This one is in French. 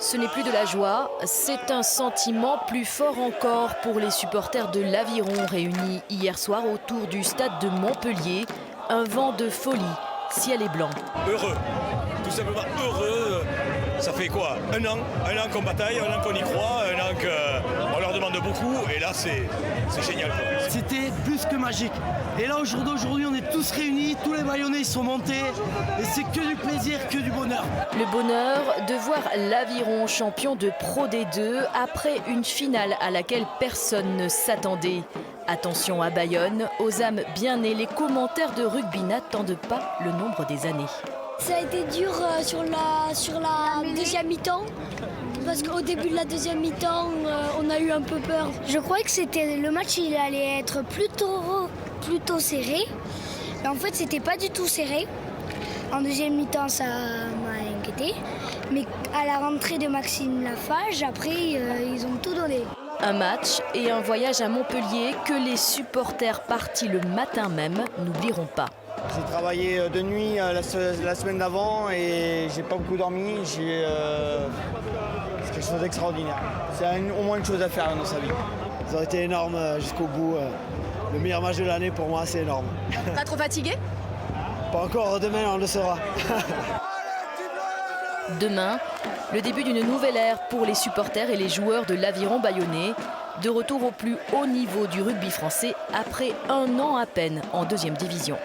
Ce n'est plus de la joie, c'est un sentiment plus fort encore pour les supporters de l'Aviron réunis hier soir autour du stade de Montpellier. Un vent de folie, ciel et blanc. Heureux, tout simplement heureux. Ça fait quoi? Un an qu'on bataille, un an qu'on y croit, un an qu'on leur demande beaucoup, et là c'est génial, quoi. C'était plus que magique. Et là, au jour d'aujourd'hui, on est tous réunis, tous les Bayonnais ils sont montés, et c'est que du plaisir, que du bonheur. Le bonheur de voir l'Aviron champion de Pro D2 après une finale à laquelle personne ne s'attendait. Attention à Bayonne, aux âmes bien nées, les commentaires de rugby n'attendent pas le nombre des années. Ça a été dur sur la deuxième mi-temps, parce qu'au début de la deuxième mi-temps, on a eu un peu peur. Je croyais que le match il allait être plutôt serré, mais en fait c'était pas du tout serré. En deuxième mi-temps ça m'a inquiété, mais à la rentrée de Maxime Lafage, après ils ont tout donné. Un match et un voyage à Montpellier que les supporters partis le matin même n'oublieront pas. J'ai travaillé de nuit la semaine d'avant et j'ai pas beaucoup dormi. C'est quelque chose d'extraordinaire. C'est au moins une chose à faire dans sa vie. Ça aurait été énorme jusqu'au bout. Le meilleur match de l'année pour moi, c'est énorme. Pas trop fatigué? Pas encore, demain on le saura. Demain, le début d'une nouvelle ère pour les supporters et les joueurs de l'Aviron bayonnais. De retour au plus haut niveau du rugby français après un an à peine en deuxième division.